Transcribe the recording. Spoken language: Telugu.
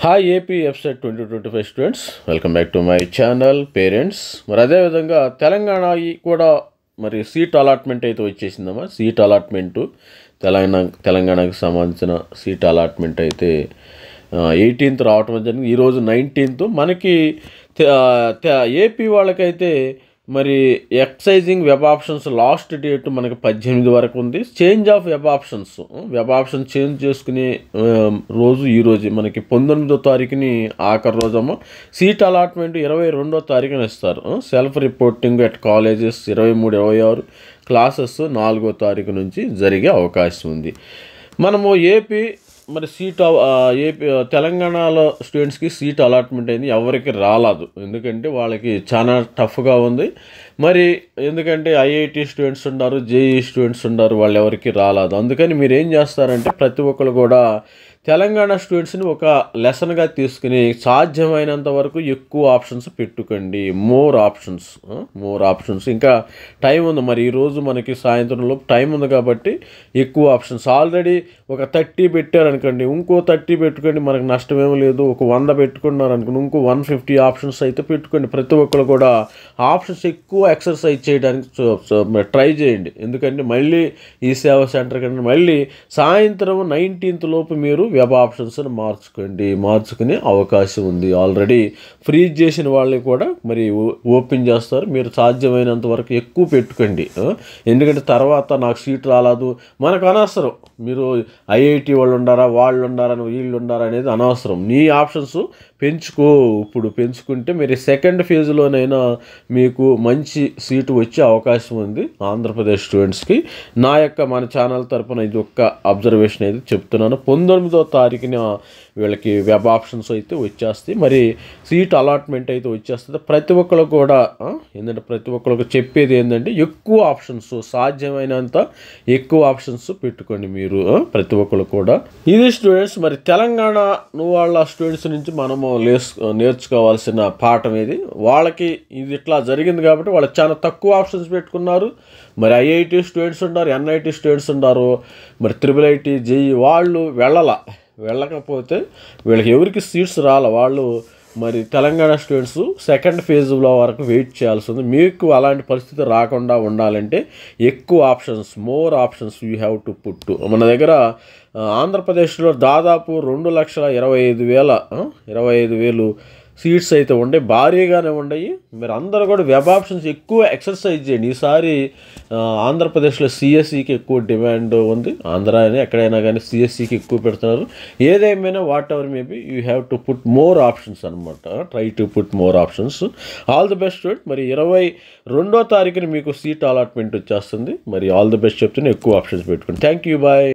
Hi AP ఎఫ్సెట్ 2025 students, welcome back to my channel parents. మరి అదేవిధంగా తెలంగాణ కూడా మరి సీట్ అలాట్మెంట్ అయితే వచ్చేసిందమ్మా. సీట్ అలాట్మెంటు తెలంగాణకు సంబంధించిన సీట్ అలాట్మెంట్ అయితే 18th రావటం జరిగింది. ఈరోజు 19th. మనకి ఏపీ వాళ్ళకైతే మరి exercising web options last date మనకి 18 వరకు ఉంది. Change of web option change చేసుకునే రోజు ఈరోజు మనకి 19వ తారీఖుని ఆఖరి రోజమ్మా. సీట్ అలాట్మెంట్ 22వ తారీఖున ఇస్తారు. Self reporting at colleges 23, 26, classes 4వ తారీఖు నుంచి జరిగే అవకాశం ఉంది. మనము ఏపీ తెలంగాణలో స్టూడెంట్స్కి సీట్ అలాట్మెంట్ అయింది, ఎవరికి రాలేదు. ఎందుకంటే వాళ్ళకి చాలా టఫ్గా ఉంది. మరి ఎందుకంటే ఐఐటి స్టూడెంట్స్ ఉన్నారు, జేఈ స్టూడెంట్స్ ఉన్నారు, వాళ్ళు ఎవరికి రాలేదు. అందుకని మీరు ఏం చేస్తారంటే ప్రతి ఒక్కరు కూడా తెలంగాణ స్టూడెంట్స్ని ఒక లెసన్గా తీసుకుని సాధ్యమైనంత వరకు ఎక్కువ ఆప్షన్స్ పెట్టుకోండి. మోర్ ఆప్షన్స్ ఇంకా టైం ఉంది. మరి ఈరోజు మనకి సాయంత్రంలోపు టైం ఉంది కాబట్టి ఎక్కువ ఆప్షన్స్. ఆల్రెడీ ఒక 30 పెట్టారనుకోండి, ఇంకో 30 పెట్టుకోండి, మనకు నష్టమేమీ లేదు. ఒక 100 పెట్టుకున్నారు అనుకోండి, ఇంకో 150 ఆప్షన్స్ అయితే పెట్టుకోండి. ప్రతి ఒక్కరు కూడా ఆప్షన్స్ ఎక్కువ ఎక్సర్సైజ్ చేయడానికి ట్రై చేయండి. ఎందుకంటే మళ్ళీ ఈ సేవా సెంటర్ కంటే మళ్ళీ సాయంత్రం 19th లోపు మీరు వెబ్ ఆప్షన్స్ని మార్చుకునే అవకాశం ఉంది. ఆల్రెడీ ఫ్రీజ్ చేసిన వాళ్ళని కూడా మరి ఓపెన్ చేస్తారు. మీరు సాధ్యమైనంత వరకు ఎక్కువ పెట్టుకోండి. ఎందుకంటే తర్వాత నాకు సీట్ రాలేదు, మనకు అనవసరం. మీరు ఐఐటి వాళ్ళు ఉండారా, వీళ్ళు ఉండారా అనేది అనవసరం. నీ ఆప్షన్స్ ఇప్పుడు పెంచుకుంటే మీరు సెకండ్ ఫేజ్లోనైనా మీకు మంచి సీటు వచ్చే అవకాశం ఉంది ఆంధ్రప్రదేశ్ స్టూడెంట్స్కి. మన ఛానల్ తరపున ఇది ఒక్క అబ్జర్వేషన్ అయితే చెప్తున్నాను. 19వ తారీఖున వీళ్ళకి వెబ్ ఆప్షన్స్ అయితే వచ్చేస్తాయి. మరి సీట్ అలాట్మెంట్ అయితే వచ్చేస్తుంది. ప్రతి ఒక్కరు కూడా ప్రతి ఒక్కరికి చెప్పేది ఏంటంటే ఎక్కువ ఆప్షన్స్, సాధ్యమైనంత ఎక్కువ ఆప్షన్స్ పెట్టుకోండి మీరు ప్రతి ఒక్కరు కూడా. ఇది స్టూడెంట్స్, మరి తెలంగాణ వాళ్ళ స్టూడెంట్స్ నుంచి మనము నేర్చుకోవాల్సిన పాఠం ఇది. వాళ్ళకి ఇది ఇట్లా జరిగింది కాబట్టి వాళ్ళు చాలా తక్కువ ఆప్షన్స్ పెట్టుకున్నారు. మరి ఐఐటి స్టూడెంట్స్ ఉన్నారు, ఎన్ఐటి స్టూడెంట్స్ ఉన్నారు, మరి IIIT, జేఈ వాళ్ళు వెళ్ళకపోతే వీళ్ళకి ఎవరికి సీట్స్ వాళ్ళు మరి తెలంగాణ స్టూడెంట్స్ సెకండ్ ఫేజ్లో వరకు వెయిట్ చేయాల్సి ఉంది. మీకు అలాంటి పరిస్థితి రాకుండా ఉండాలంటే ఎక్కువ options, more options you have to put. మన దగ్గర ఆంధ్రప్రదేశ్లో దాదాపు 2,25,000 సీట్స్ అయితే ఉండయి, భారీగానే ఉన్నాయి. మీరు అందరూ కూడా వెబ్ ఆప్షన్స్ ఎక్కువ ఎక్సర్సైజ్ చేయండి. ఈసారి ఆంధ్రప్రదేశ్లో సిఎస్సికి ఎక్కువ డిమాండ్ ఉంది. ఆంధ్రాని ఎక్కడైనా కానీ సిఎస్సికి ఎక్కువ పెడుతున్నారు. ఏదేమైనా whatever maybe you have to put more options అనమాట. Try to put more options. All the best student. మరి 22వ తారీఖున మీకు సీట్ అలాట్మెంట్ వచ్చేస్తుంది. మరి ఆల్ ది బెస్ట్ చెప్తున్నా, ఎక్కువ ఆప్షన్స్ పెట్టుకోండి. Thank you, bye.